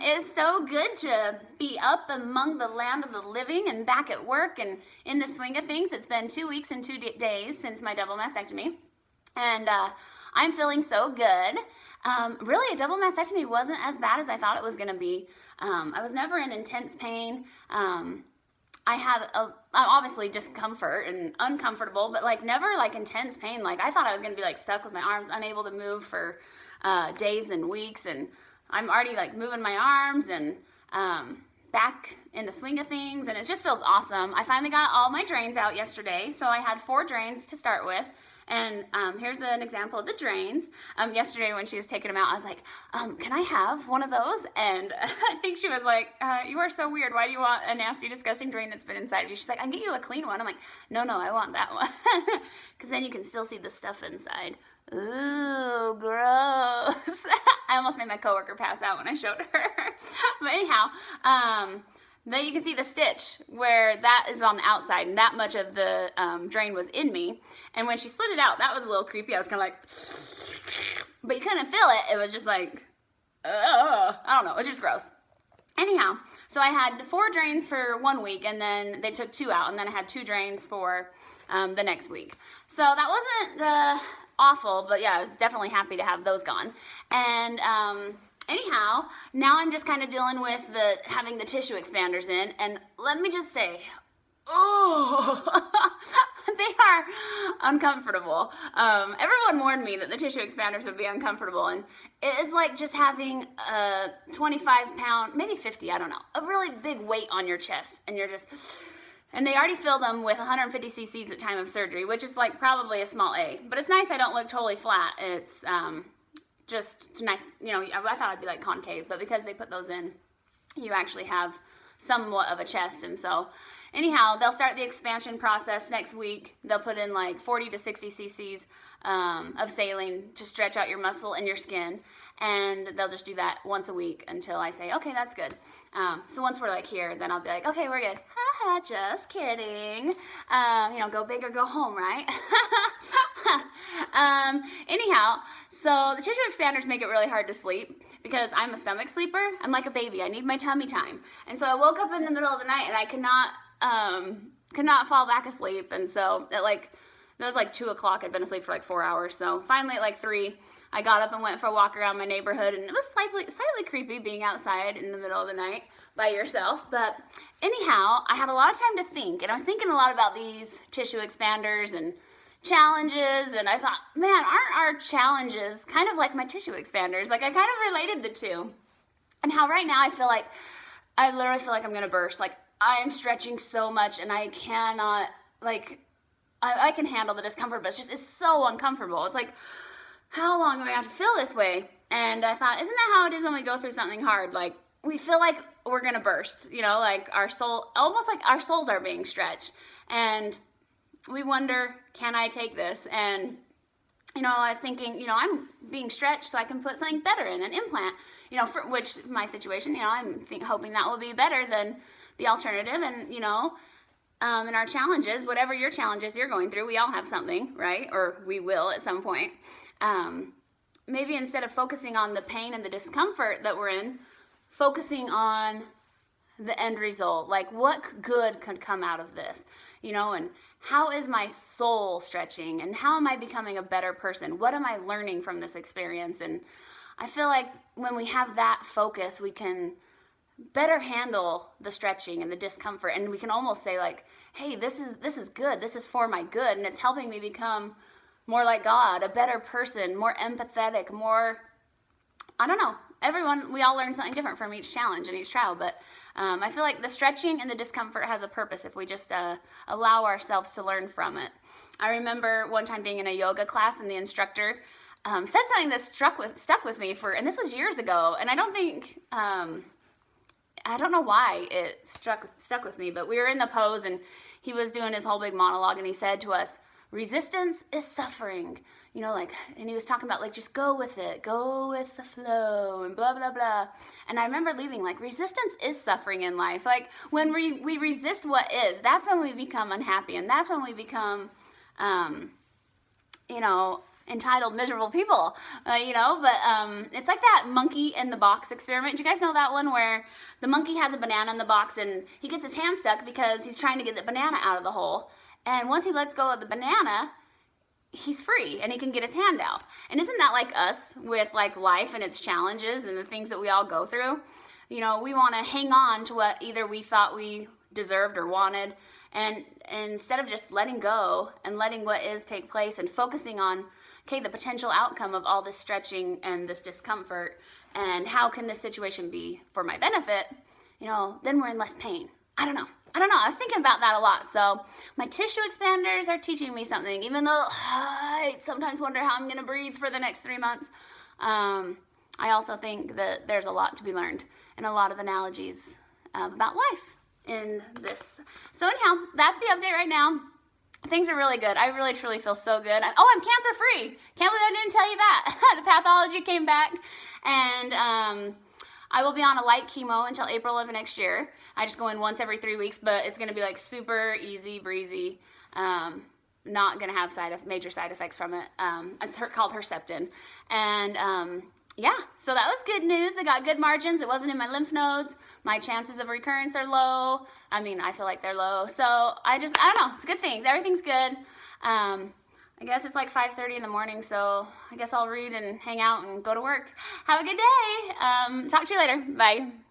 It's so good to be up among the land of the living and back at work and in the swing of things. It's been 2 weeks and 2 days since my double mastectomy, and I'm feeling so good. Really, a double mastectomy wasn't as bad as I thought it was going to be. I was never in intense pain. I had obviously discomfort and uncomfortable, but like never like intense pain. Like I thought I was going to be like stuck with my arms, unable to move for days and weeks, and I'm already like moving my arms and back in the swing of things, and it just feels awesome. I finally got all my drains out yesterday, so I had 4 drains to start with. And here's an example of the drains. Yesterday when she was taking them out, I was like, can I have one of those? And I think she was like, you are so weird. Why do you want a nasty, disgusting drain that's been inside of you? She's like, I can get you a clean one. I'm like, no, I want that one. Because then you can still see the stuff inside. Ooh, gross. I almost made my coworker pass out when I showed her. But anyhow, then you can see the stitch where that is on the outside, and that much of the drain was in me. And when she slid it out, that was a little creepy. I was kind of like, but you couldn't feel it. It was just like, I don't know. It was just gross. Anyhow, so I had 4 drains for 1 week, and then they took 2 out, and then I had 2 drains for the next week. So that wasn't awful, but yeah, I was definitely happy to have those gone. And anyhow, now I'm just kind of dealing with having the tissue expanders in, and let me just say, they are uncomfortable. Everyone warned me that the tissue expanders would be uncomfortable, and it is like just having a 25-pound, maybe 50, I don't know, a really big weight on your chest, and and they already filled them with 150 cc's at time of surgery, which is like probably a small A, but it's nice I don't look totally flat. It's just nice, you know. I thought I'd be like concave, but because they put those in, you actually have somewhat of a chest. And so anyhow, they'll start the expansion process next week. They'll put in like 40 to 60 cc's of saline to stretch out your muscle and your skin, and they'll just do that once a week until I say, okay, that's good. So once we're like here, then I'll be like, okay, we're good. Haha, just kidding. You know, go big or go home, right? Anyhow, so the tissue expanders make it really hard to sleep because I'm a stomach sleeper. I'm like a baby. I need my tummy time. And so I woke up in the middle of the night and I could not fall back asleep. And so it was like 2 o'clock. I'd been asleep for like 4 hours. So finally at like 3, I got up and went for a walk around my neighborhood, and it was slightly creepy being outside in the middle of the night by yourself. But anyhow, I had a lot of time to think, and I was thinking a lot about these tissue expanders and challenges, and I thought, man, aren't our challenges kind of like my tissue expanders? Like I kind of related the two, and how right now I literally feel like I'm gonna burst. Like I am stretching so much, and I cannot, like, I can handle the discomfort, but it's so uncomfortable. It's like, how long do I have to feel this way? And I thought, isn't that how it is when we go through something hard? Like we feel like we're gonna burst, you know, like our soul, almost like our souls are being stretched, and we wonder, can I take this? And you know, I was thinking, you know, I'm being stretched so I can put something better in, an implant, you know, for which my situation, you know, I'm hoping that will be better than the alternative. And you know, in our challenges, whatever your challenges you're going through, we all have something, right? Or we will at some point. Maybe instead of focusing on the pain and the discomfort that we're in, focusing on the end result, like what good could come out of this, you know, and how is my soul stretching, and how am I becoming a better person? What am I learning from this experience? And I feel like when we have that focus, we can better handle the stretching and the discomfort, and we can almost say like, hey, this is good, this is for my good, and it's helping me become more like God, a better person, more empathetic, more, I don't know, we all learn something different from each challenge and each trial, but I feel like the stretching and the discomfort has a purpose if we just allow ourselves to learn from it. I remember one time being in a yoga class, and the instructor said something that stuck with me and this was years ago, and I don't think, I don't know why it stuck with me, but we were in the pose, and he was doing his whole big monologue, and he said to us, resistance is suffering, you know, like, and he was talking about like, just go with it, go with the flow, and blah, blah, blah. And I remember leaving like, resistance is suffering in life. Like when we resist what is, that's when we become unhappy, and that's when we become, you know, entitled, miserable people, you know, but it's like that monkey in the box experiment. Do you guys know that one where the monkey has a banana in the box and he gets his hand stuck because he's trying to get the banana out of the hole, and once he lets go of the banana, he's free and he can get his hand out. And isn't that like us with like life and its challenges and the things that we all go through? You know, we want to hang on to what either we thought we deserved or wanted, and instead of just letting go and letting what is take place and focusing on, okay, the potential outcome of all this stretching and this discomfort, and how can this situation be for my benefit, you know, then we're in less pain. I don't know. I was thinking about that a lot. So my tissue expanders are teaching me something, even though I sometimes wonder how I'm going to breathe for the next 3 months. I also think that there's a lot to be learned and a lot of analogies about life in this. So anyhow, that's the update right now. Things are really good. I really, truly feel so good. I'm cancer-free. Can't believe I didn't tell you that. The pathology came back, and I will be on a light chemo until April of next year. I just go in once every 3 weeks, but it's going to be like super easy breezy. Not going to have major side effects from it. It's called Herceptin. And yeah, so that was good news. I got good margins. It wasn't in my lymph nodes. My chances of recurrence are low. I mean, I feel like they're low. So I don't know. It's good things. Everything's good. I guess it's like 5:30 in the morning, so I guess I'll read and hang out and go to work. Have a good day. Talk to you later. Bye.